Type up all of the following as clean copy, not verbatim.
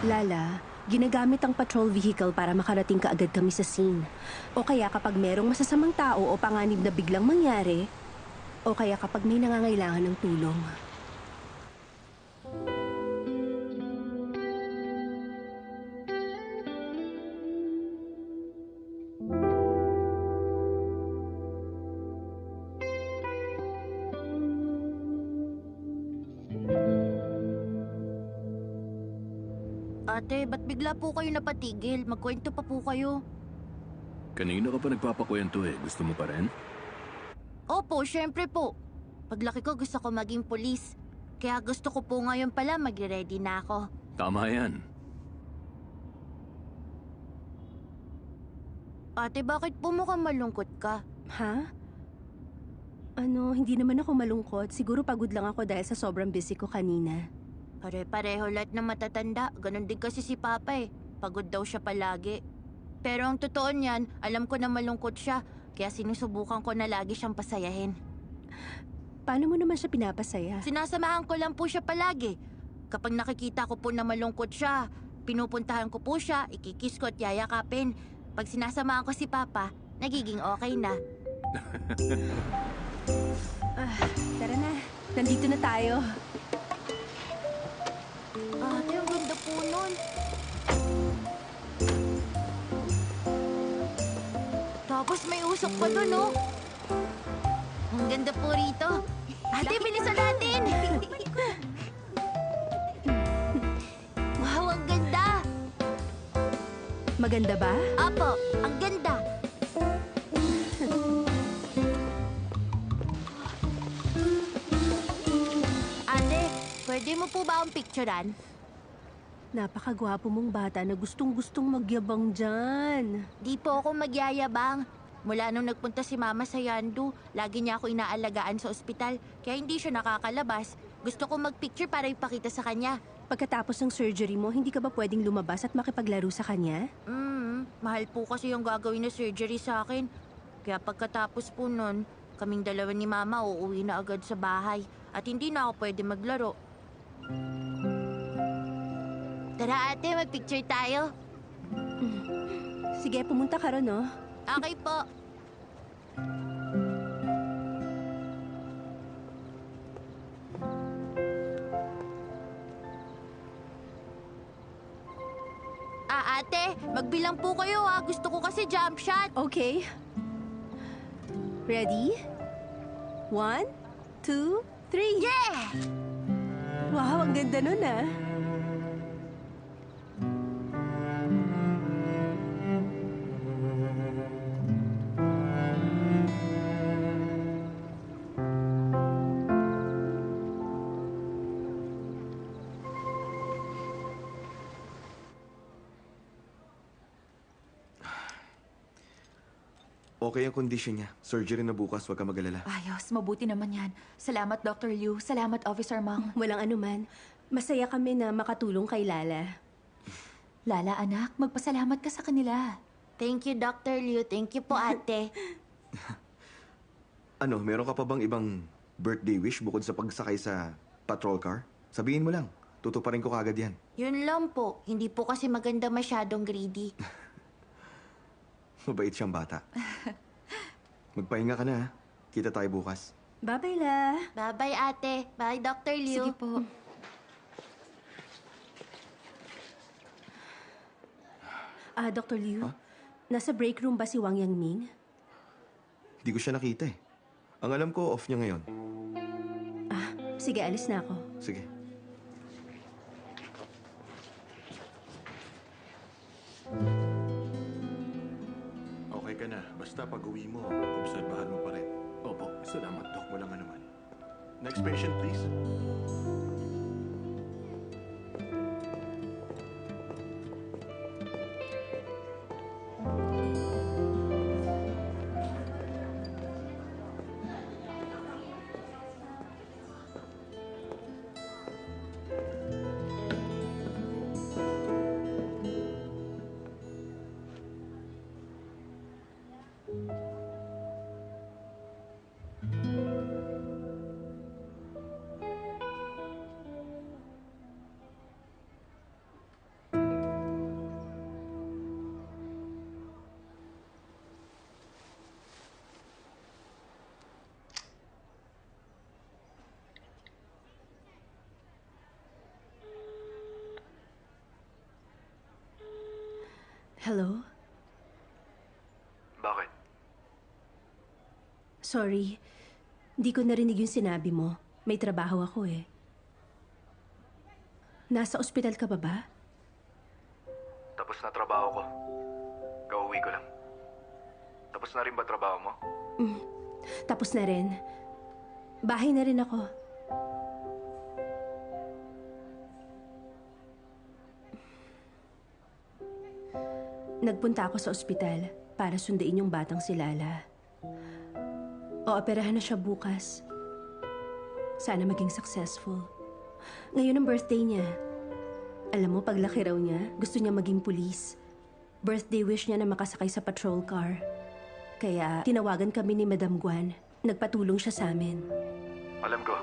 Lala, ginagamit ang patrol vehicle para makarating kaagad kami sa scene. O kaya kapag merong masasamang tao o panganib na biglang mangyari, o kaya kapag may nangangailangan ng tulong. Ate, ba't bigla po kayo napatigil? Magkwento pa po kayo. Kanina ka pa nagpapakwento eh. Gusto mo pa rin? Opo, syempre po. Paglaki ko gusto ko maging pulis. Kaya gusto ko po ngayon pala mag-ready na ako. Tama yan. Ate, bakit po mukhang malungkot ka? Ha? Hindi naman ako malungkot. Siguro pagod lang ako dahil sa sobrang busy ko kanina. Pare-pareho lahat ng matatanda. Ganon din kasi si Papa eh. Pagod daw siya palagi. Pero ang totoo niyan, alam ko na malungkot siya. Kaya sinusubukan ko na lagi siyang pasayahin. Paano mo naman siya pinapasaya? Sinasamahan ko lang po siya palagi. Kapag nakikita ko po na malungkot siya, pinupuntahan ko po siya, ikikiss ko at yayakapin. Pag sinasamahan ko si Papa, nagiging okay na. Tara na. Nandito na tayo. Ate, ang ganda po nun. Tapos may usok pa dun, oh. Ang ganda po rito. Ate, bilisan natin! Wow, ang ganda! Maganda ba? Apo, ang ganda! Ate, pwede mo po ba ang picturean? Napakagwapo mong bata na gustong-gustong magyabang dyan. Di po ako magyayabang. Mula nung nagpunta si Mama sa Yandu, lagi niya ako inaalagaan sa ospital, kaya hindi siya nakakalabas. Gusto ko magpicture para ipakita sa kanya. Pagkatapos ng surgery mo, hindi ka ba pwedeng lumabas at makipaglaro sa kanya? Mahal po kasi yung gagawin na surgery sa akin. Kaya pagkatapos po nun, kaming dalawa ni Mama uuwi na agad sa bahay at hindi na ako pwede maglaro. Tara ate, magpicture tayo. Sige, pumunta ka ron, no? Okay po. Ate, magbilang po kayo ha. Gusto ko kasi jump shot. Okay. Ready? 1, 2, 3. Yeah! Wow, ang ganda nun, ah. Okay ang kondisyon niya. Surgery na bukas, huwag ka mag-alala. Ayos, mabuti naman yan. Salamat, Dr. Liu. Salamat, Officer Mang. Walang anuman. Masaya kami na makatulong kay Lala. Lala, anak, magpasalamat ka sa kanila. Thank you, Dr. Liu. Thank you po, ate. Meron ka pa bang ibang birthday wish bukod sa pagsakay sa patrol car? Sabihin mo lang. Tutuparin ko kagad yan. Yun lang po. Hindi po kasi maganda masyadong greedy. Mabait siyang bata. Magpahinga ka na, ha? Kita tayo bukas. Bye-bye, La. Bye-bye, ate. Bye, Dr. Liu. Sige po. Dr. Liu, Huh? nasa break room ba si Wang Yangming? Hindi ko siya nakita eh. Ang alam ko, off niya ngayon. Sige, alis na ako. Sige. Okay ka na. Basta pag-uwi mo, obserbahan mo pa rin. Opo, salamat, Doc. Walang anuman. Next patient, please. Hello? Bakit? Sorry. Hindi ko narinig yung sinabi mo. May trabaho ako eh. Nasa ospital ka ba ba? Tapos na trabaho ko. Kauwi ko lang. Tapos na rin ba trabaho mo? Tapos na rin. Bahay na rin ako. Nagpunta ako sa ospital para sundain yung batang si Lala. Ooperahan na siya bukas. Sana maging successful. Ngayon ang birthday niya. Alam mo, paglaki raw niya, gusto niya maging pulis. Birthday wish niya na makasakay sa patrol car. Kaya tinawagan kami ni Madam Guan. Nagpatulong siya sa amin. Alam ko.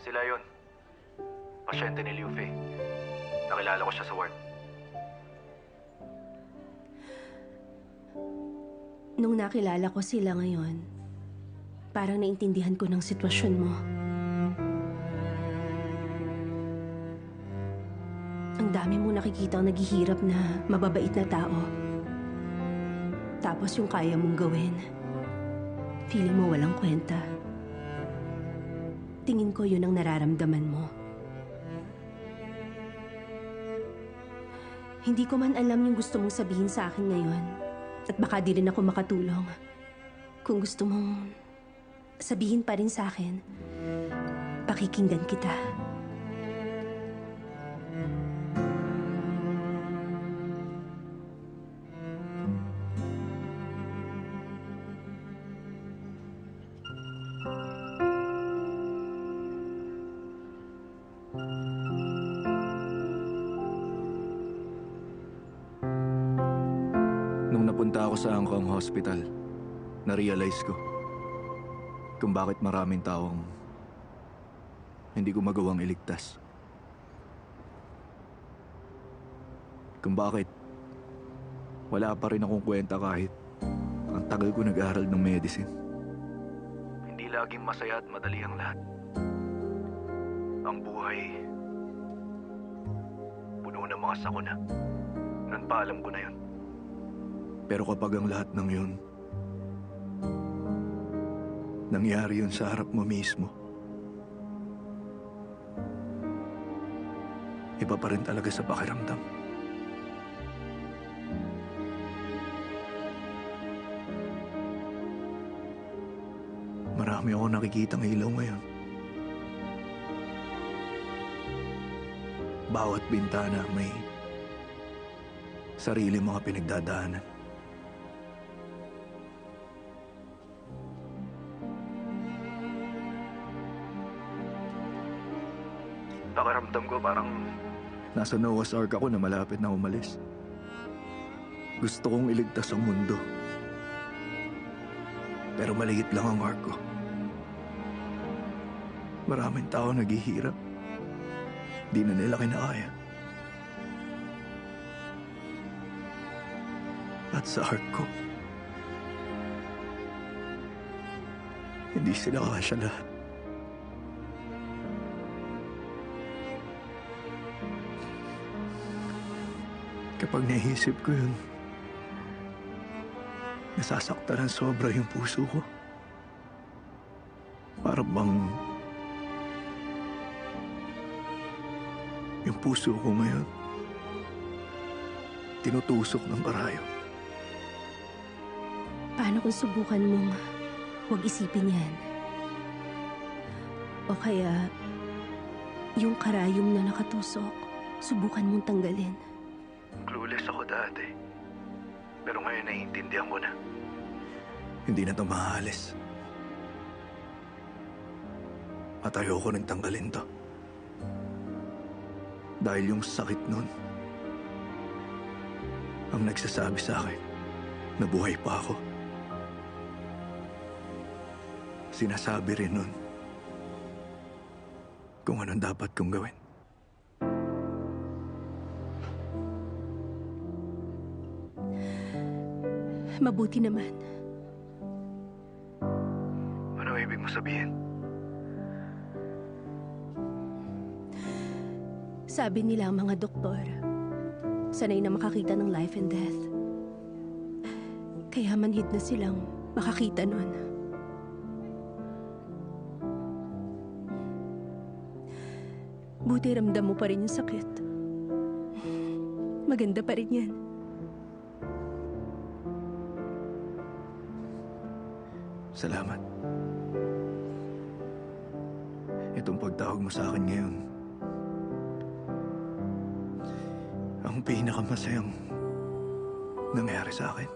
Sila yun. Pasyente ni Liu Fei. Nakilala ko siya sa ward. Nung nakilala ko sila ngayon, parang naintindihan ko ng sitwasyon mo. Ang dami mo nakikitang naghihirap na mababait na tao. Tapos yung kaya mong gawin, feeling mo walang kwenta. Tingin ko yun ang nararamdaman mo. Hindi ko man alam yung gusto mong sabihin sa akin ngayon. At baka di rin ako makatulong. Kung gusto mong sabihin pa rin sa akin, pakikinggan kita. Nung napunta ako sa Angkong Hospital, na-realize ko kung bakit maraming taong hindi ko magawang iligtas. Kung bakit wala pa rin akong kwenta kahit ang tagal ko nag-aral ng medicine. Hindi laging masaya at madali ang lahat. Ang buhay puno ng mga sakuna. Noon pa alam ko na yun. Pero kapag ang lahat ng yun, nangyari yun sa harap mo mismo, iba pa rin talaga sa pakiramdam. Marami ako nakikitang ilaw ngayon. Bawat bintana may sarili mga pinagdadaanan. Pakiramdam ko parang nasa Noah's Ark ako na malapit na umalis. Gusto kong iligtas ang mundo. Pero maliit lang ang ark ko. Maraming tao naghihirap. Di na nila kinakaya. At sa ark ko, hindi sila kasya lahat. Kapag naisip ko yun, nasasaktan ng sobra yung puso ko. Para bang yung puso ko ngayon tinutusok ng karayo. Paano kung subukan mong huwag isipin yan? O kaya, yung karayom na nakatusok, subukan mong tanggalin. Clueless ako dati. Pero ngayon naiintindihan ko na. Hindi na ito maalis. At ayoko rin tanggalin to. Dahil yung sakit nun, ang nagsasabi sa akin na buhay pa ako. Sinasabi rin nun kung anong dapat kong gawin. Mabuti naman. Ano ibig mo sabihin? Sabi nila ang mga doktor, Sanay na makakita ng life and death. Kaya manhid na silang makakita nun. Buti ramdam mo pa rin yung sakit. Maganda pa rin yan. Salamat. Itong pagtawag mo sa akin ngayon, ang pinakamasayang nangyari sa akin.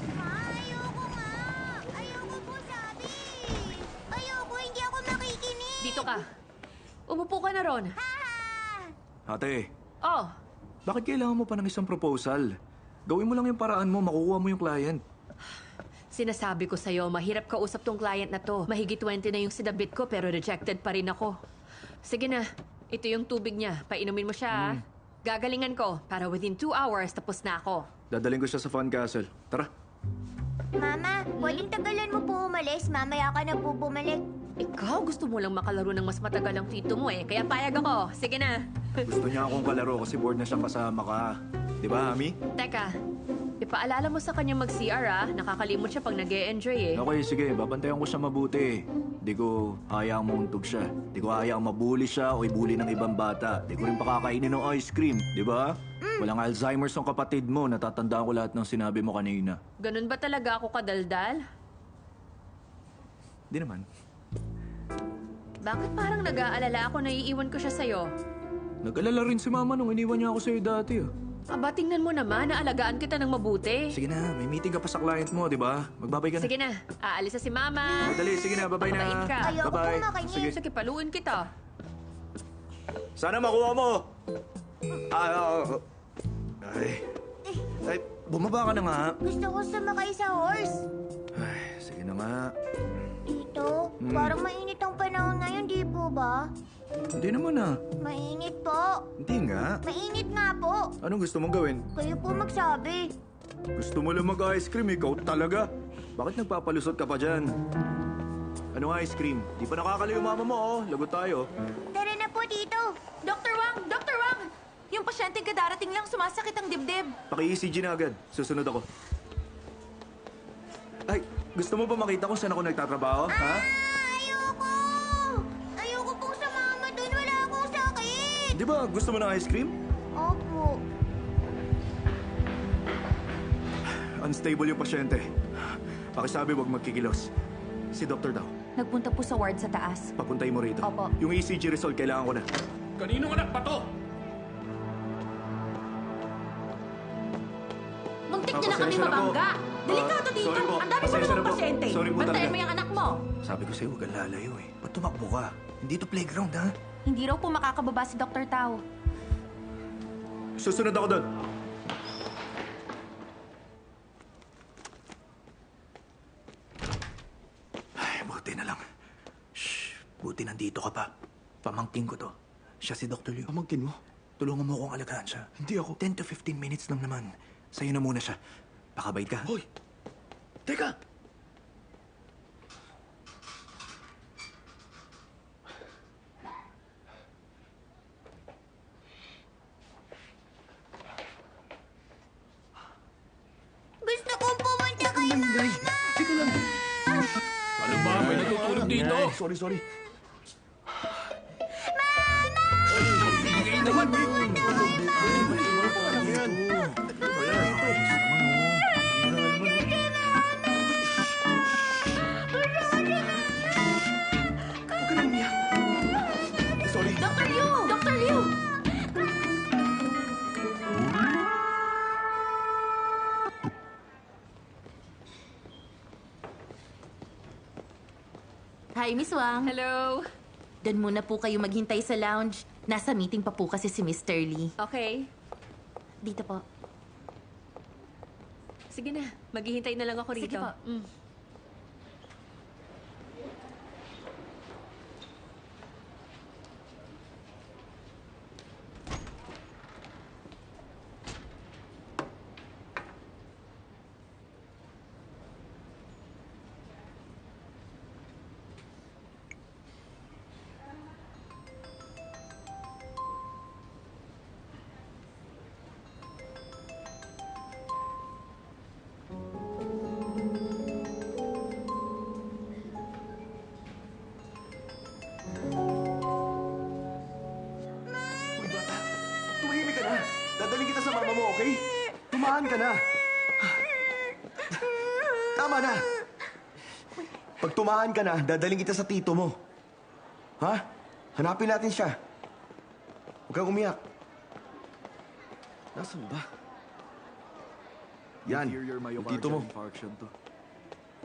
Ayoko nga! Ayoko po sabi! Ayoko, hindi ako makikinig! Dito ka. Umupo ka na ron. Ate, Oh, bakit kailangan mo pa ng isang proposal? Gawin mo lang yung paraan mo, makukuha mo yung client. Sinasabi ko sa'yo, mahirap kausap tong client na to. Mahigit 20 na yung sinabit ko pero rejected pa rin ako. Sige na, ito yung tubig niya. Painumin mo siya, ah. Gagalingan ko para within 2 hours tapos na ako. Dadaling ko siya sa Fun Castle. Tara. Mama, pwedeng tagalan mo po umalis. Mamaya ka na po bumalik. Ikaw, gusto mo lang makalaro ng mas matagal ang tito mo eh. Kaya payag ako. Sige na. Gusto niya akong kalaro kasi bored na siyang kasama ka. Di ba, Ami? Teka, ipaalala mo sa kanya mag-CR ah. Nakakalimot siya pag nag-e-enjoy eh. Okay, sige. Babantayan ko siya mabuti. Di ko hayaang mauntog siya. Di ko hayaang mabuli siya o ibuli ng ibang bata. Di ko rin pakakainin ng ice cream. Di ba? Walang Alzheimer's ng kapatid mo. Natatandaan ko lahat ng sinabi mo kanina. Ganun ba talaga ako kadaldal? Di naman. Bakit parang nag-aalala ako na iiwan ko siya sa'yo? Nag-alala rin si Mama nung iniwan niya ako sa'yo dati. Aba, tingnan mo naman, naalagaan kita ng mabuti. Sige na, may meeting ka pa sa client mo, di ba? Magbabay ka na. Sige na, aalis na si Mama. Dali, sige na, babay na. Mabait ka. Ayoko Bye-bye. po makinig. Sige. Sige, paluin kita. Sana makuha mo! Ay. Ay, bumaba ka na nga. Gusto ko sumakay sa horse. Ay, sige na nga. Tito, parang mainit ang panahon ngayon, di po ba? Hindi naman ah. Mainit po. Hindi nga. Mainit nga po. Anong gusto mong gawin? Kayo po magsabi. Gusto mo lang mag-ice cream, ikaw talaga. Bakit nagpapalusot ka pa dyan? Anong ice cream? Di pa nakakalayo yung mama mo, oh. Lagot tayo. Tara na po, Tito. Dr. Wang! Dr. Wang! Yung pasyente kadarating lang sumasakit ang dibdib. Paki-ECG na agad. Susunod ako. Ay, gusto mo ba makita kung saan ako nagtatrabaho, ha? Ayoko! Ayoko pong sumama doon. Wala akong sakit. Di ba gusto mo ng ice cream? Opo. Unstable yung pasyente. Pakisabi wag magkikilos. Si Dr. daw. Nagpunta po sa ward sa taas. Papuntay mo rito. Opo. Yung ECG result, kailangan ko na. Kaninong anak pa to? Muntik Ah, niya na kami pasensya na po. mabangga. Delikado Ah, dito. sorry po. Ang dami mo Pasensya namang na po. pasyente. Sorry po Bantayan talaga. mo yung anak mo. Sabi ko sa'yo, huwag kang lalayo eh. Ba't tumakbo ka? Hindi to playground, ha? Hindi raw po makakababa si Dr. Tao. Susunod ako doon. Ay, buti na lang. Shh, buti nandito ka pa. Pamangkin ko to. Siya si Dr. Liu. Pamangkin mo? Tulungan mo akong alagaan siya. Hindi ako. 10 to 15 minutes lang naman. Sa'yo na muna siya. Pakabait ka. Hoy! Teka! Gusto kong pumunta kay Mama. Teka lang. Ano ba? May natutulog dito. Sorry. Bigay naman. Ano yan? Hi, Miss Wang. Hello. Doon muna po kayo maghintay sa lounge. Nasa meeting pa po kasi si Mr. Lee. Okay. Dito po. Sige na. Maghihintay na lang ako Sige rito. po. Uy, bata. Tumahimik ka na. Dadaling kita sa mama mo, okay? Tumahan ka na. Tama na. Pag tumahan ka na, dadaling kita sa tito mo. Ha? Hanapin natin siya. Huwag kang umiyak. Nasaan ba? Yan, Inferior yung myocardial tito mo. infarction to.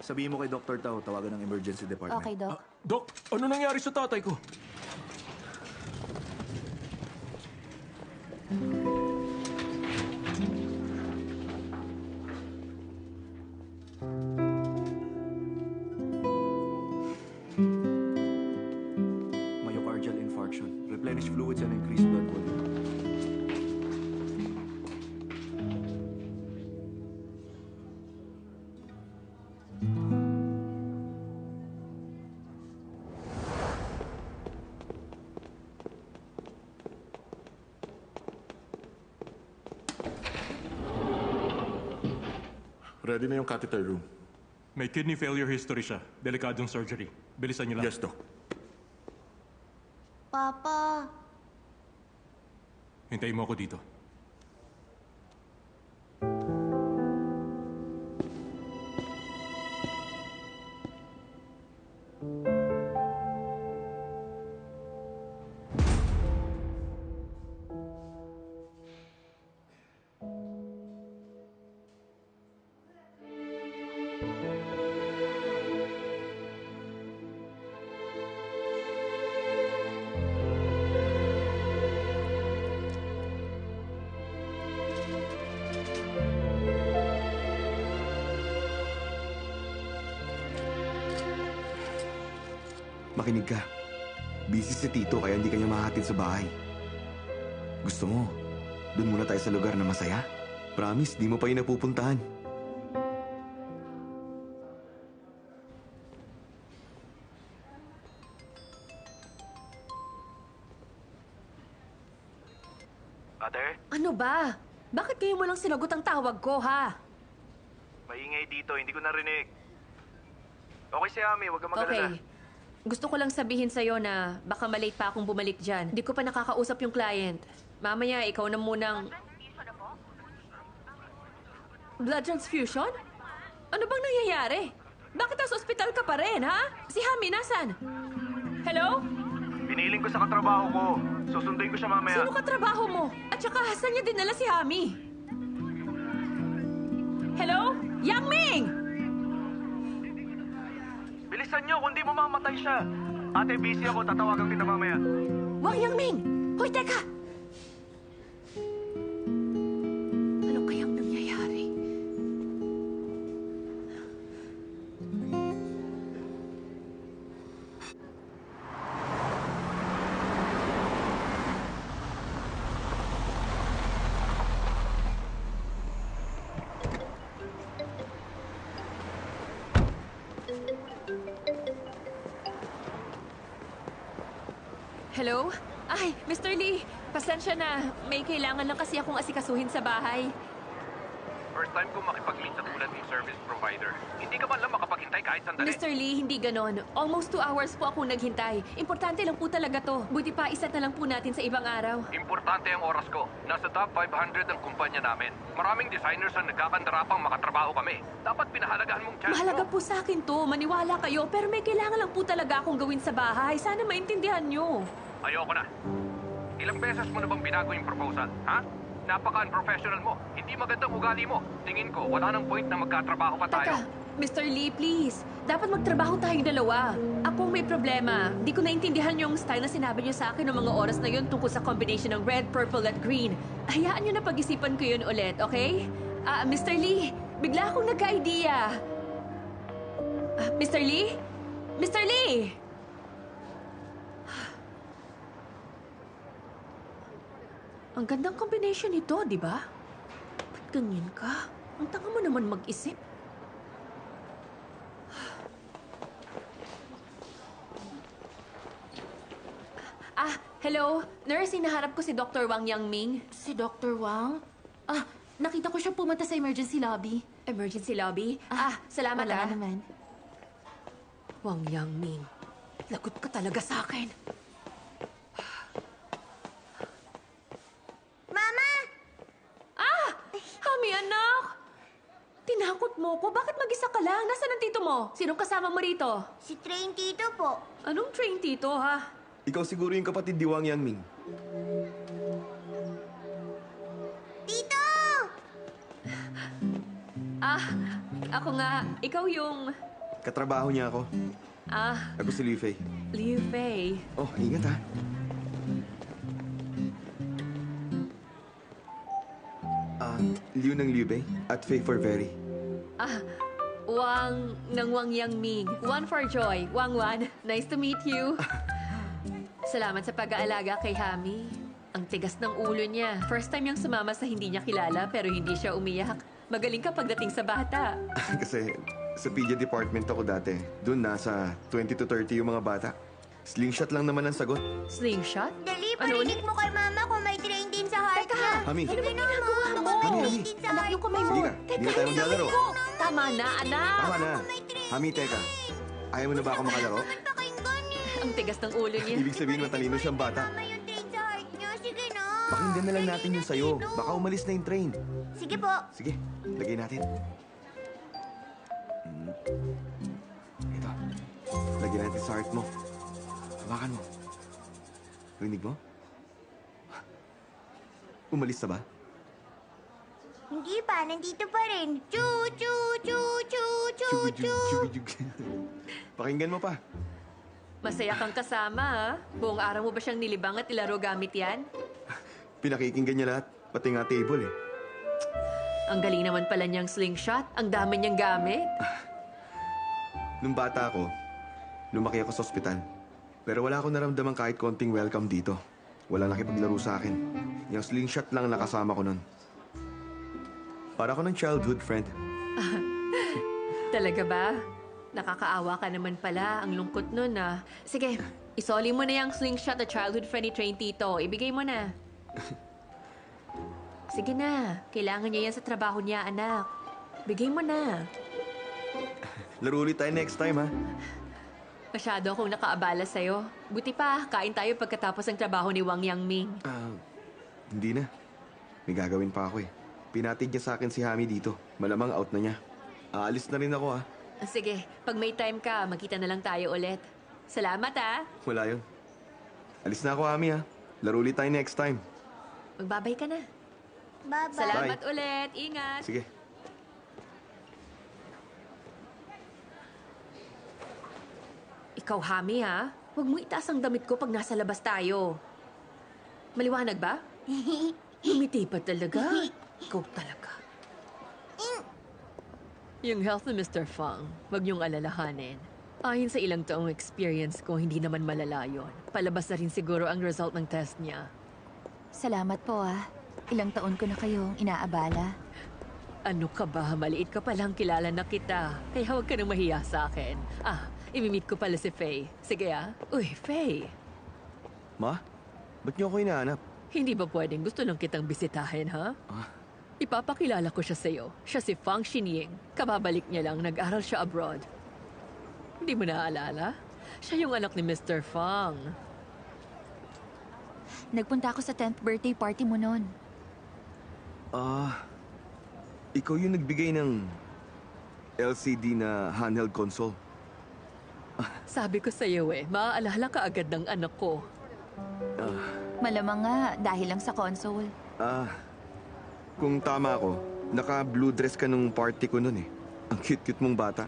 Sabihin mo kay Dr. Tao, tawagan ng emergency department. Okay, Doc. Dok, ano nangyari sa tatay ko? Myocardial infarction. Replenish fluids and increase blood volume. Ready na yung catheter room. May kidney failure history siya. Delikadong surgery. Bilisan niyo lang. Yes, Doc. Papa. Hintayin mo ako dito. Makinig ka. Busy si tito kaya hindi kanya mahatid sa bahay. Gusto mo, doon muna tayo sa lugar na masaya? Promise, di mo pa yun napupuntahan. Ate, Ano ba? Bakit kayo mo lang sinagot ang tawag ko, ha? maingay dito. Hindi ko narinig. Okay si Ami, huwag kang Okay. Gusto ko lang sabihin sa'yo na baka malate pa akong bumalik dyan. Hindi ko pa nakakausap yung client. Mamaya, ikaw na munang... Blood transfusion? Ano bang nangyayari? Bakit nasa ospital ka pa rin, ha? Si Hami, nasan? Hello? Piniling ko sa katrabaho ko. Susunduin ko siya mamaya. Sino katrabaho mo? At saka, saan niya dinala si Hami? Hello? Yang Ming! Bilisan niyo, kundi mamamatay siya. Ate, busy ako. Tatawagan kita mamaya. Wang Yang Ming! Hoy, teka! Ano kayang nangyayari? Hello? Ay, Mr. Lee, pasensya na. May kailangan lang kasi akong asikasuhin sa bahay. First time ko makipag-meet sa tulad ng service provider. Hindi ka man lang makapaghintay kahit sandali. Mr. Lee, hindi ganon. Almost 2 hours po ako naghintay. Importante lang po talaga to. Buti pa, isa na lang po natin sa ibang araw. Importante ang oras ko. Nasa top 500 ang kumpanya namin. Maraming designers ang nagkakandarapang makatrabaho kami. Dapat pinahalagahan mong chance Mahalaga mo. po sa akin to. Maniwala kayo. Pero may kailangan lang po talaga akong gawin sa bahay. Sana maintindihan nyo. Ayoko na. Ilang beses mo na bang binago yung proposal, ha? Napaka-unprofessional mo. Hindi magandang ugali mo. Tingin ko, wala nang point na magkatrabaho pa tayo. Teka, Mr. Lee, please. Dapat magtrabaho tayong dalawa. Ako may problema. Di ko naintindihan yung style na sinabi niyo sa akin noong mga oras na yun tungkol sa combination ng red, purple at green. Hayaan niyo na pag-isipan ko yun ulit, okay? Mr. Lee, bigla akong nagka-idea. Mr. Lee? Mr. Lee! Ang gandang combination nito, di ba? Ba't ganyan ka? Ang tanga mo naman mag-isip. Hello? Nurse, hinaharap ko si Dr. Wang Yangming. Si Dr. Wang? Nakita ko siya pumunta sa emergency lobby. Emergency lobby? Salamat Wala naman. Wang Yangming, lagot ka talaga sa akin. Mama! Hami, anak! Tinakot mo ko. Bakit mag-isa ka lang? Nasaan ang tito mo? Sinong kasama mo rito? Si Train Tito po. Anong train tito, ha? Ikaw siguro yung kapatid ni Wang Yangming. Tito! Ako nga. Ikaw yung... Katrabaho niya ako. Ako si Liu Fei. Liu Fei. Oh, ingat ha. Liu ng Liu Bei at Fei for Very. Wang ng Wang Yangming. One for Joy. Wang Wan. Nice to meet you. Salamat sa pag-aalaga kay Hami. Ang tigas ng ulo niya. First time niyang sumama sa hindi niya kilala pero hindi siya umiyak. Magaling ka pagdating sa bata. Kasi sa PJ department ako dati. Doon nasa 20 to 30 yung mga bata. Slingshot lang naman ang sagot. Slingshot? Dali, Ano parinig mo kay Mama kung may train din sa heart niya. Hami. Sige na, ginagawa mo? Hami, May Hami. train din sa Anak, heart yung kamay niya. mo. Sige ka, di na tayo maglalaro. Tama na, anak! Tama na. Hami, teka. Ayaw mo na ba ako makalaro? Pakinggan eh. Ang tigas ng ulo niya. Ibig sabihin matalino siyang bata. Mama, yung train sa heart niya. Sige na. Pakinggan na lang natin yung sayo. Baka umalis na yung train. Sige po. Sige, lagay natin. Ito. Lagyan natin sa heart mo. Hawakan mo. Rinig mo? Umalis na ba? Hindi pa, nandito pa rin. Chu, chu, chu, chu, chu, chu. Chugujug. Pakinggan mo pa. Masaya kang kasama, ha? Buong araw mo ba siyang nilibang at ilaro gamit yan? Pinakikinggan niya lahat. Pati nga table eh. Ang galing naman pala niyang slingshot. Ang dami niyang gamit. Nung bata ako, lumaki ako sa ospital. Pero wala akong naramdaman kahit konting welcome dito. Wala nakipaglaro sa akin. Yung slingshot lang nakasama ko nun. Para ako ng childhood friend. Talaga ba? Nakakaawa ka naman pala. Ang lungkot nun, ah. Sige, isoli mo na yung slingshot at childhood friend ni Train Tito. Ibigay mo na. Sige na. Kailangan niya yan sa trabaho niya, anak. Bigay mo na. Laro ulit tayo next time, ha? Masyado akong nakaabala sa'yo. Buti pa, kain tayo pagkatapos ng trabaho ni Wang Yangming. Hindi na. May gagawin pa ako eh. Pinatid niya sa akin si Hami dito. Malamang out na niya. Aalis na rin ako, ha? Sige, pag may time ka, magkita na lang tayo ulit. Salamat, ah. Wala yun. Alis na ako, Hami, ha? Laro ulit tayo next time. Magbabay ka na. Bye-bye. Salamat ulit. Ingat. Sige. Ikaw, Hami, ha? Huwag mo itaas ang damit ko pag nasa labas tayo. Maliwanag ba? Lumiti pa talaga. Ikaw talaga. Yung health ni Mr. Fang, wag niyong alalahanin. Ayon sa ilang taong experience ko, hindi naman malala yun. Palabas na rin siguro ang result ng test niya. Salamat po Ilang taon ko na kayong inaabala. Ano ka ba? Maliit ka palang kilala na kita. Kaya huwag ka nang mahiya sa akin. Imimit ko pala si Faye. Sige Uy, Faye. Ma? Ba't niyo ako hinahanap? Hindi ba pwedeng gusto lang kitang bisitahin, ha? Ipapakilala ko siya sa'yo. Siya si Fang Xinying. Kababalik niya lang, nag-aral siya abroad. Hindi mo naaalala? Siya yung anak ni Mr. Fang. Nagpunta ako sa 10th birthday party mo noon. Ikaw yung nagbigay ng LCD na handheld console. Sabi ko sa'yo maaalala ka agad ng anak ko. Malamang nga dahil lang sa console. Kung tama ako, naka-blue dress ka nung party ko nun eh. Ang cute-cute mong bata.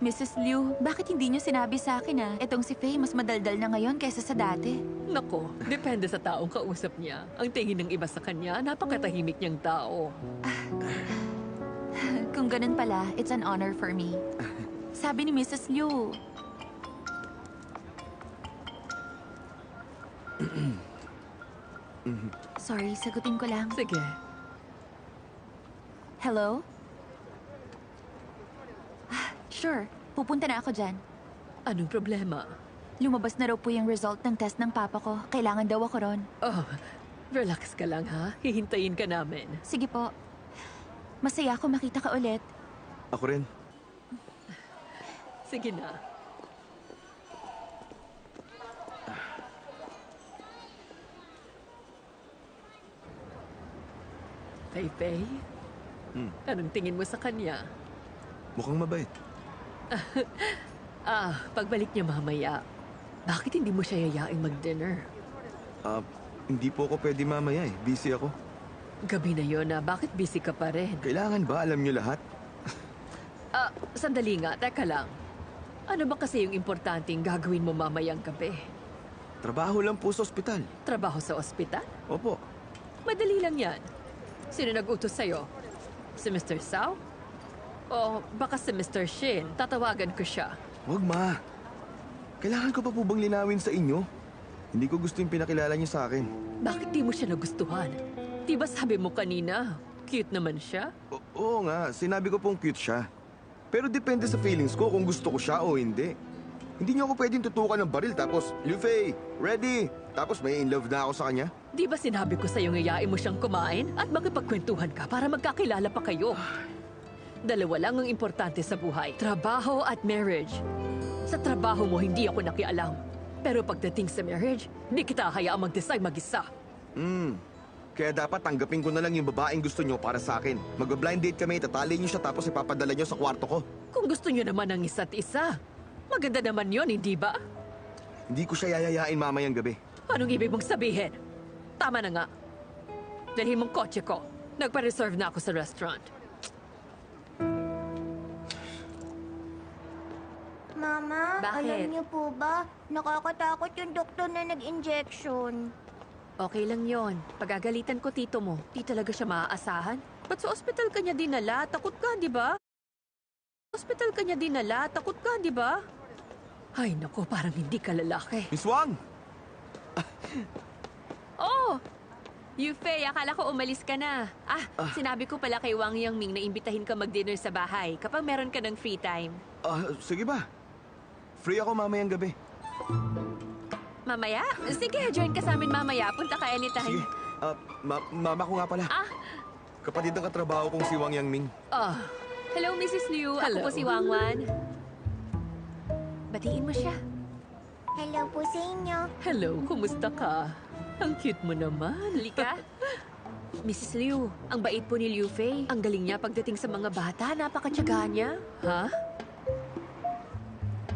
Mrs. Liu, bakit hindi niyo sinabi sa akin Etong si Faye mas madaldal na ngayon kaysa sa dati. Nako, depende sa taong kausap niya. Ang tingin ng iba sa kanya, napakatahimik niyang tao. Kung ganun pala, it's an honor for me. Sabi ni Mrs. Liu. Sorry, sagutin ko lang. Sige. Hello? Sure, pupunta na ako dyan. Anong problema? Lumabas na raw po yung result ng test ng papa ko. Kailangan daw ako ron. Oh, relax ka lang ha. Hihintayin ka namin. Sige po. Masaya ako makita ka ulit. Ako rin. Sige na. Fei-Fei? Anong tingin mo sa kanya? Mukhang mabait. Pagbalik niya mamaya, bakit hindi mo siya yayain mag-dinner? Hindi po ako pwede mamaya eh. Busy ako. Gabi na yun bakit busy ka pa rin? Kailangan ba alam niyo lahat? Sandali nga, teka lang. Ano ba kasi yung importanteng gagawin mo mamayang gabi? Trabaho lang po sa ospital. Trabaho sa ospital? Opo. Madali lang yan. Sino nag-utos sa'yo? Si Mr. Sao? O baka si Mr. Shin? Tatawagan ko siya. Wag ma. Kailangan ko pa po bang linawin sa inyo? Hindi ko gusto yung pinakilala niyo sa akin. Bakit di mo siya nagustuhan? Di ba sabi mo kanina, cute naman siya? Oo nga, sinabi ko pong cute siya. Pero depende sa feelings ko kung gusto ko siya o hindi. Hindi niyo ako pwedeng tutukan ng baril tapos, Liu Fei, ready! Tapos may in love na ako sa kanya. Di ba sinabi ko sa'yo ngayain mo siyang kumain at makipagkwentuhan ka para magkakilala pa kayo? Dalawa lang ang importante sa buhay, trabaho at marriage. Sa trabaho mo, hindi ako nakialam. Pero pagdating sa marriage, hindi kita hayaang mag-decide mag-isa. Kaya dapat tanggapin ko na lang yung babaeng gusto niyo para sa akin. Mag-blind date kami, tatali niyo siya tapos ipapadala niyo sa kwarto ko. Kung gusto niyo naman ng isa't isa, maganda naman yon, hindi ba? Hindi ko siya yayayain mamayang gabi. Anong ibig mong sabihin? Tama na nga. Dalhin mong kotse ko. Nagpa-reserve na ako sa restaurant. Mama, Bakit? alam niyo po ba, nakakatakot yung doktor na nag-injection. Okay lang yon. Pagagalitan ko tito mo, di talaga siya maaasahan. Ba't sa ospital ka niya dinala? Takot ka, di ba? Ospital ka niya dinala? Takot ka, di ba? Ay, naku, parang hindi ka lalaki. Miss Wang! Oh! Yufei, akala ko umalis ka na. Sinabi ko pala kay Wang Yangming na imbitahin ka mag-dinner sa bahay kapag meron ka ng free time. Sige ba? Free ako mamayang gabi. Mamaya? Sige, join ka sa amin mamaya. Punta ka anytime. Sige. Mama ko nga pala. Kapatid ng katrabaho kong si Wang Yangming. Hello, Mrs. Liu. Ako po si Wang Wan. Batiin mo siya. Hello po sa inyo. Hello, kumusta ka? Ang cute mo naman. Lika. Mrs. Liu, ang bait po ni Liu Fei. Ang galing niya pagdating sa mga bata. Napakatyaga niya. Ha?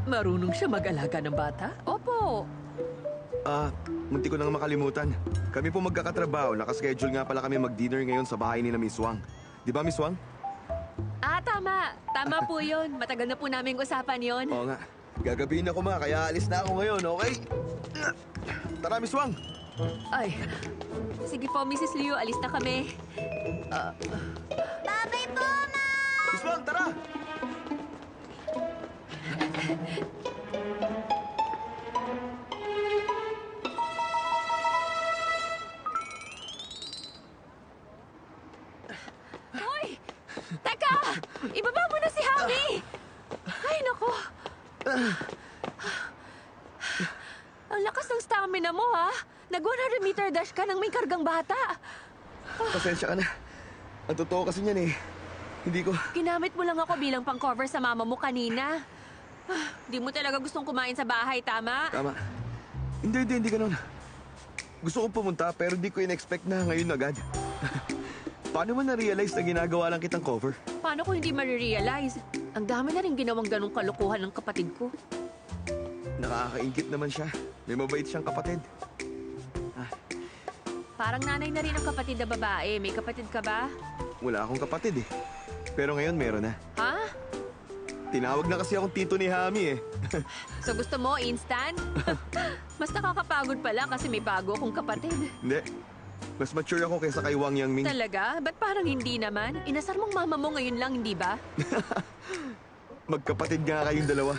Marunong siya mag-alaga ng bata? Opo. Munti ko nang makalimutan. Kami po magkakatrabaho. Nakaschedule nga pala kami mag-dinner ngayon sa bahay ni na Miss Wang. Di ba, Miss Wang? Tama. Tama po yun. Matagal na po naming usapan yon. Oo nga. Gagabihin ako kaya alis na ako ngayon, okay? Tara, Miss Wang! Ay, sige po, Mrs. Liu. Alis na kami. Bye-bye po, Ma! Miss Wang, tara! Hoy! Teka! Ibaba mo na si Javi! Ay, nako. Ang lakas ng stamina mo, ha? Nag-100-meter dash ka nang may kargang bata. Pasensya ka na. Ang totoo kasi niyan hindi ko... Ginamit mo lang ako bilang pang-cover sa mama mo kanina. Di mo talaga gustong kumain sa bahay, tama? Tama. Hindi ganun. Gusto ko pumunta pero di ko in-expect na ngayon agad. Paano mo na-realize na ginagawa lang kitang cover? Paano ko hindi marirealize? Ang dami na rin ginawang ganong kalokohan ng kapatid ko. Nakakaingit naman siya. May mabait siyang kapatid. Parang nanay na rin ang kapatid na babae. May kapatid ka ba? Wala akong kapatid Pero ngayon meron na. Ha? Tinawag na kasi akong tito ni Hami eh. So gusto mo instant? Mas nakakapagod pala kasi may bago akong kapatid. Hindi. Mas mature ako kaysa kay Wang Yangming. Talaga? Ba't parang hindi naman? Inasar mong mama mo ngayon lang, hindi ba? Magkapatid nga kayong dalawa.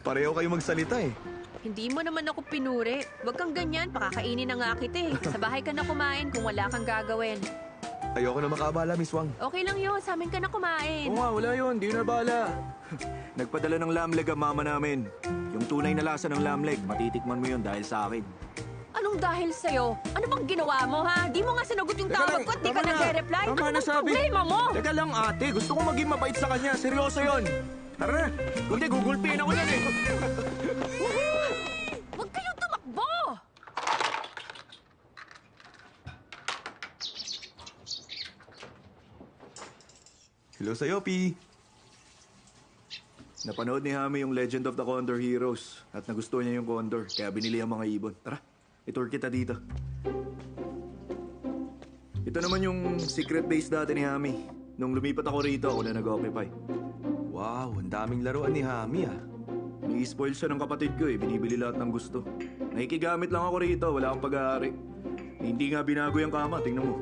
Pareho kayo magsalita eh. Hindi mo naman ako pinuri. Huwag kang ganyan, pakakainin na nga kita eh. Sa bahay ka na kumain kung wala kang gagawin. Ayoko na makabala, Miss Wang. Okay lang yun, sa amin ka na kumain. Oo nga, wala yun. Di na bala. Nagpadala ng lamleg ang mama namin. Yung tunay na lasa ng lamleg, matitikman mo yun dahil sa akin. Anong dahil sa'yo? Ano bang ginawa mo, ha? Di mo nga sinagot yung tawag ko at di ka nagre-reply. Ano bang problema mo? Teka lang, ate. Gusto ko maging mabait sa kanya. Seryoso yun. Tara na. Kundi, gugulpiin ako yan eh. Huwag kayong tumakbo! Hello sa'yo, P. Napanood ni Hami yung Legend of the Condor Heroes at nagustuhan niya yung Condor, kaya binili ang mga ibon. Tara, itour kita dito. Ito naman yung secret base dati ni Hami. Nung lumipat ako rito, ako na nag-occupy. Wow, ang daming laruan ni Hami ah. Ni-spoil siya ng kapatid ko eh, binibili lahat ng gusto. Nakikigamit lang ako rito, wala akong pag-aari. Hindi nga binago yung kama, tingnan mo.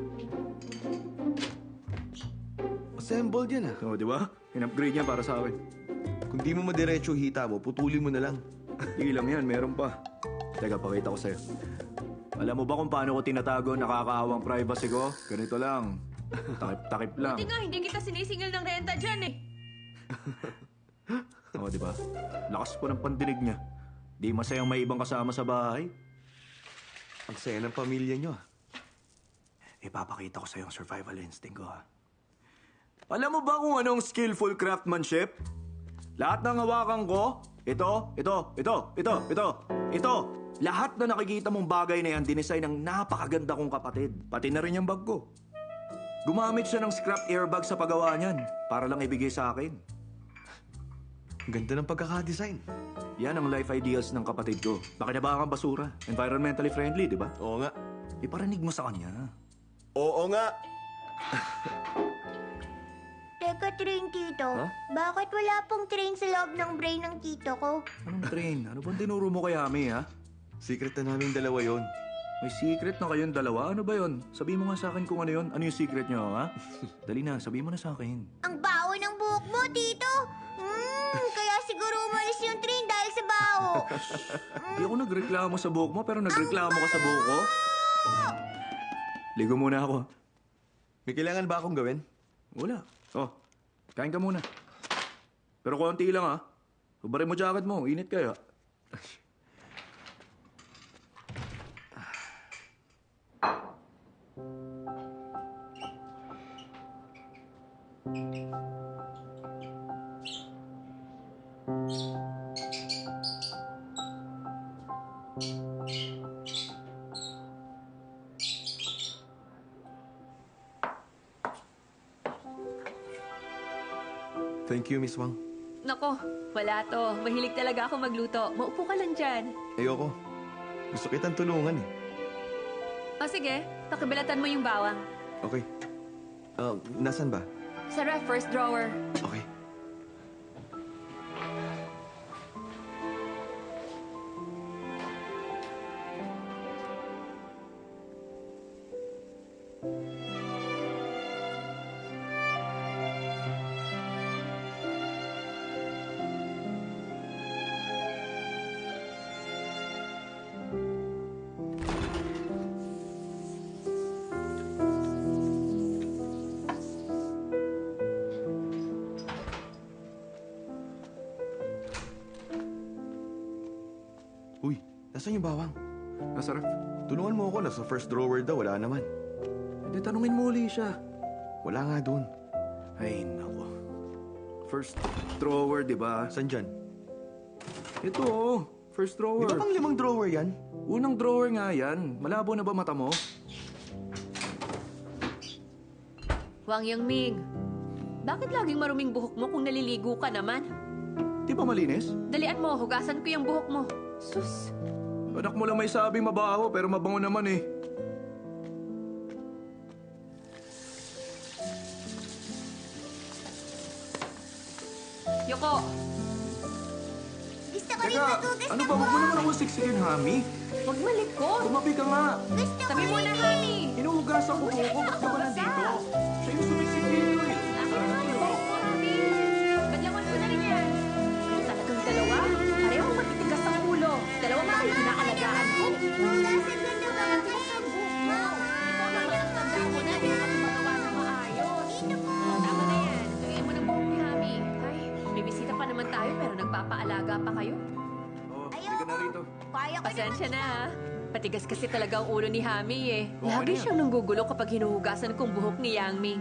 Assembled yan ah. Oo, di ba? In-upgrade niya para sa akin. Kung di mo madiretso hita mo, putulin mo na lang. Hindi lang yan, meron pa. Teka, pakita ko sa'yo. Alam mo ba kung paano ko tinatago ang nakakaawang privacy ko? Ganito lang. Takip-takip lang. Buti nga, hindi kita sinisingil ng renta dyan eh. Oo, di ba? Lakas po ng pandinig niya. Di masayang may ibang kasama sa bahay. Ang saya ng pamilya nyo ah. Ipapakita ko sa'yo ang survival instinct ko, ha? Alam mo ba kung anong skillful craftsmanship? Lahat ng hawakan ko, ito. Lahat na nakikita mong bagay na yan, dinesign ng napakaganda kong kapatid. Pati na rin yung bag ko. Gumamit siya ng scrap airbag sa paggawa niyan para lang ibigay sa akin. Ang ganda ng pagkakadesign. Yan ang life ideals ng kapatid ko. Pakinabangan basura. Environmentally friendly, di ba? Oo nga. Iparinig mo sa kanya. Oo nga. Teka, train, tito. Huh? Bakit wala pong train sa loob ng brain ng tito ko? Anong train? Ano bang tinuro mo kay Ami, ha? Secret na naming dalawa yon. May secret na kayong dalawa? Ano ba yon? Sabihin mo nga sa akin kung ano yon. Ano yung secret nyo, ha? Dali na, sabihin mo na sa akin. Ang baho ng buhok mo, tito! Kaya siguro umalis yung train dahil sa baho. Di ako nagreklamo sa buhok mo, pero nagreklamo ka sa buhok ko? Ligo muna ako. May kailangan ba akong gawin? Wala. Oh, kain ka muna. Pero konti lang, ha? Hubarin mo jacket mo, init kaya. Thank you, Miss Wang. Nako, wala to. Mahilig talaga ako magluto. Maupo ka lang dyan. Ayoko. Gusto kitang tulungan eh. O sige, pakibalatan mo yung bawang. Okay. Nasaan ba? Sa ref, first drawer. Okay. Uy, nasaan yung bawang? Nasa ref. Tulungan mo ako, nasa first drawer daw, wala naman. Hindi, tanungin mo uli siya. Wala nga doon. Ay, nako. First drawer, di ba? Saan dyan? Ito, oh. First Di drawer. ba pang 5 drawer yan? Unang drawer nga yan. Malabo na ba mata mo? Wang Yangming, bakit laging maruming buhok mo kung naliligo ka naman? Di ba malinis? Dalian mo, hugasan ko yung buhok mo. Sus, Anak mo lang may sabing mabaho, pero mabango naman eh. Yoko! Gusto ko rin Teka, magugas ano ng ba? Huwag mo buhok. naman ako siksikin, Hami. Huwag malikot! Tumabi ka nga. Gusto ko Tabi rin muna, eh. Hami! Hinuhugasan ko buhok ko. Ba't ka ba nandito? Siya yung sumiksik dito eh. Badlawan ko na rin yan. Ano talagang dalawa? Pareho matitigas ang ulo. Dalawa nga kayo inaalagaan ko. Hugasan ko na mga buhok mo. Ikaw naman ang tanda ko na. Hindi ka magawa na maayos. Tama na yan. Tuloyin mo ng buhok ni Hami. Ay, may bisita pa naman tayo pero nagpapaalaga pa kayo. Oh, hindi ka na rito. Kaya ko Pasensya na ah. Patigas kasi talaga ang ulo ni Hami eh. Okay Lagi na yan. siyang nanggugulo kapag hinuhugasan kong buhok ni Yangming.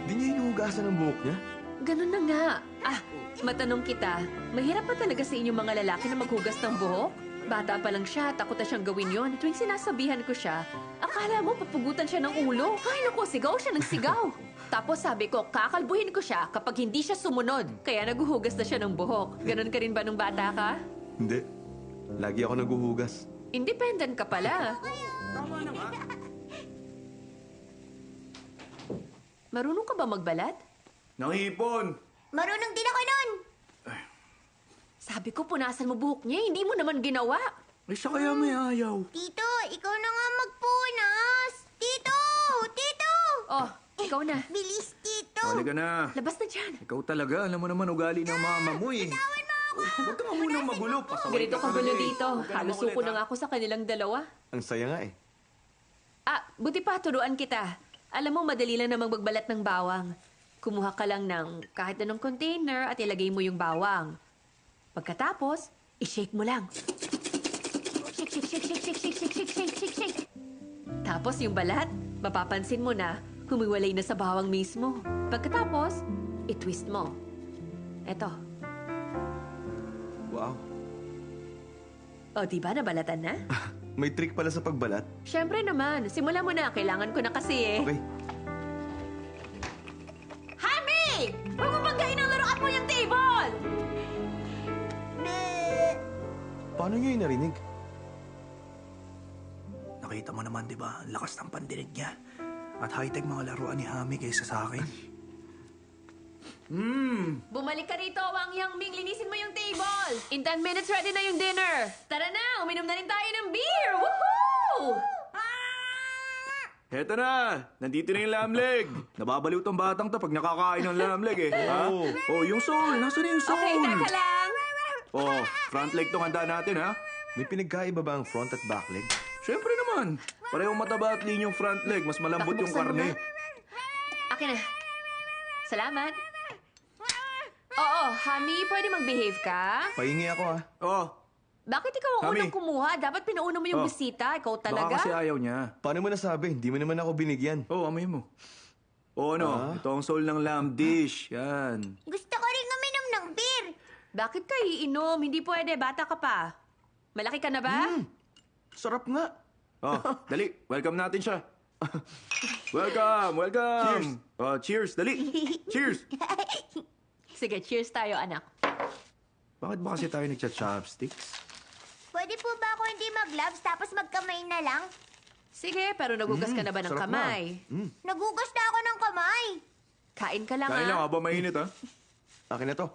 Di niya hinuhugasan ang buhok niya? Ganun na nga. Ah, matanong kita, mahirap ba talaga sa inyong mga lalaki na maghugas ng buhok? Bata pa lang siya, takot na siyang gawin yon. Tuwing sinasabihan ko siya, akala mo papugutan siya ng ulo. Ay naku, sigaw siya ng sigaw. Tapos sabi ko, kakalbuhin ko siya kapag hindi siya sumunod. Kaya naguhugas na siya ng buhok. Ganun ka rin ba nung bata ka? Hindi. Lagi ako naguhugas. Independent ka pala. Tama na nga. Marunong ka ba magbalat? Nangipon. Marunong din ako nun. Sabi ko, punasan mo buhok niya, hindi mo naman ginawa. Ay, siya kaya may ayaw. Tito, ikaw na nga magpunas. Tito! Tito! Oh, ikaw na. Bilis, Tito. Halika na. Labas na dyan. Ikaw talaga, alam mo naman ugali ng mama mo eh. Huwag ka nga munang magulo. Pasaway Ganito ka kagulo talaga eh. dito. Huwag ka na Halos makulit, suko na ha? nga ako sa kanilang dalawa. Ang saya nga eh. Ah, buti pa, turuan kita. Alam mo, madali lang namang magbalat ng bawang. Kumuha ka lang ng kahit anong container at ilagay mo yung bawang. Pagkatapos, i-shake mo lang. Shake, shake, shake, shake, shake, shake, shake, shake, shake, shake, shake. Tapos yung balat, mapapansin mo na humiwalay na sa bawang mismo. Pagkatapos, i-twist mo. Eto. Wow. O, diba nabalatan na? May trick pala sa pagbalat. Siyempre naman. Simula mo na. Kailangan ko na kasi eh. Okay. Hami! Huwag mo banggain ang laruan mo yung table! Paano niyo yung narinig? Nakita mo naman, di ba? Ang lakas ng pandinig niya. At high-tech mga laruan ni Hami kaysa sa akin. Bumalik ka rito, Wang Yangming. Linisin mo yung table. In 10 minutes, ready na yung dinner. Tara na, uminom na rin tayo ng beer. Woohoo! Heto na! Nandito na yung lamleg! Nababaliw tong batang to pag nakakain ng lamleg eh. Ha? Oh, yung soul! Nasaan na yung soul? Okay, teka lang. Oh, front leg tong handa natin ha? May pinagkaiba ba ang front at back leg? Siyempre naman. Parehong mataba at lean yung front leg. Mas malambot yung Buksan mo karne. na. Akin na. Salamat. Oo, Hami, pwede mag-behave ka? Pahingi ako ah. Oh, Bakit ikaw ang Hami. unang kumuha? Dapat pinauna mo yung Oh. bisita. Ikaw baka talaga? kasi ayaw niya. Paano mo nasabi? Hindi mo naman ako binigyan. Oh, amoy mo. Oh, ano? Ito ang soul ng lamb dish. Yan. Gusto ko rin uminom ng beer. Bakit ka iinom? Hindi pwede. Bata ka pa. Malaki ka na ba? Sarap nga. Oh, dali. Welcome natin siya. Welcome! Welcome! Cheers. Oh, cheers! Dali! Cheers! Sige, cheers tayo, anak. Bakit ba kasi tayo nagcha-chopsticks? Pwede po ba ako hindi mag-gloves tapos magkamay na lang? Sige, pero nagugas ka na ba ng sarap kamay? Nagugas na ako ng kamay. Kain ka lang, Kain lang ha? habang mainit, ha? Akin na to.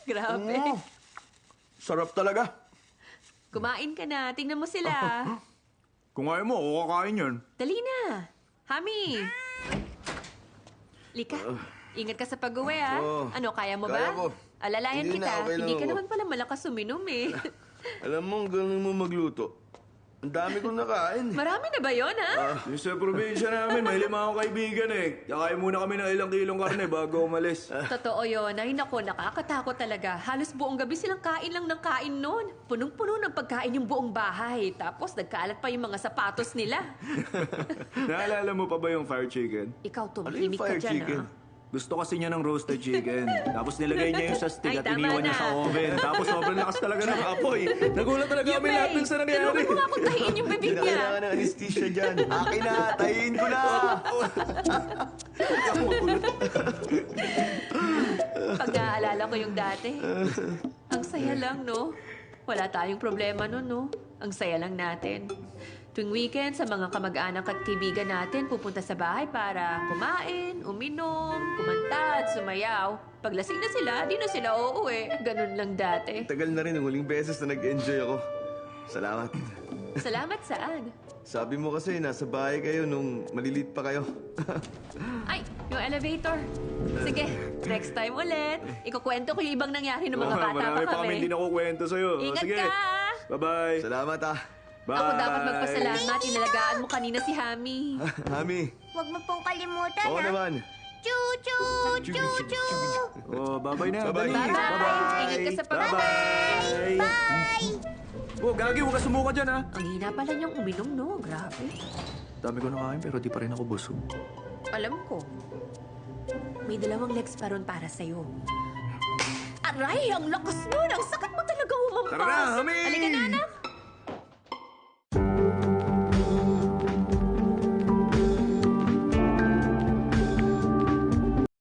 Grabe. Sarap talaga. Kumain ka na. Tingnan mo sila. Kung ayaw mo, ako kakain yan. Dali na. Hami. Lika. Ingat ka sa pag-uwi, ha? Oh, Ano, kaya mo kaya ba? ko. Alalayan Hindi na, kita. okay lang Hindi ka ako. naman pala malakas uminom, eh. Alam mo, galing mo magluto. Ang dami kong nakain. Marami na ba yun, ha? Yung sa probinsya namin, may 5 akong kaibigan eh. Kakain muna kami ng ilang kilong karne bago umalis. Totoo yun. Ay, naku, nakakatakot talaga. Halos buong gabi silang kain lang ng kain noon. Punong-puno ng pagkain yung buong bahay. Tapos nagkaalat pa yung mga sapatos nila. Naalala mo pa ba yung fire chicken? Ikaw, Ano yung tumahimik ka fire dyan, chicken? ha? Gusto kasi niya ng roasted chicken. Tapos nilagay niya yung sa stick Ay, at tama iniwan niya na. sa oven. Tapos sobrang lakas talaga ng apoy. Nagulat talaga kami Yupay, lahat dun sa nangyari. tulungan mo nga akong tahiin yung bibig niya. Kailangan ng anesthesia dyan. Akin na, tayin ko na. Pag naaalala ko yung dati, ang saya lang, no? Wala tayong problema nun, no? Ang saya lang natin. Tuwing weekend, sa mga kamag-anak at kaibigan natin, pupunta sa bahay para kumain, uminom, kumanta at sumayaw. Paglasing na sila, di na sila uuwi. Ganun lang dati. Tagal na rin ang huling beses na nag-enjoy ako. Salamat. Salamat saan? Sabi mo kasi nasa bahay kayo nung malilit pa kayo. Ay, yung elevator. Sige, next time ulit. Ikukwento ko yung ibang nangyari ng mga bata Marami pa pa kami hindi kami. nakukwento sa'yo. Ingat Sige. ka! Bye-bye. Salamat ah. Bye. Ako dapat magpasalamat. Inalagaan mo kanina si Hami. Hami. Huwag mo pong kalimutan, Oo ha? naman. Chuchu! Chuchu! Oh, bye-bye na. Bye-bye. Dali. Bye-bye. Ingat ka sa Bye-bye. Bye! Oh, Gagi, huwag ka sumuka dyan, ha? Ang hina pala niyang uminom, no? Grabe. Dami ko nakain pero di pa rin ako busog. Alam ko. May 2 legs pa ron para sa'yo. Aray, ang lakas nun! Ang sakit mo talaga umampas! Tara na, Hami! Halika na, anak!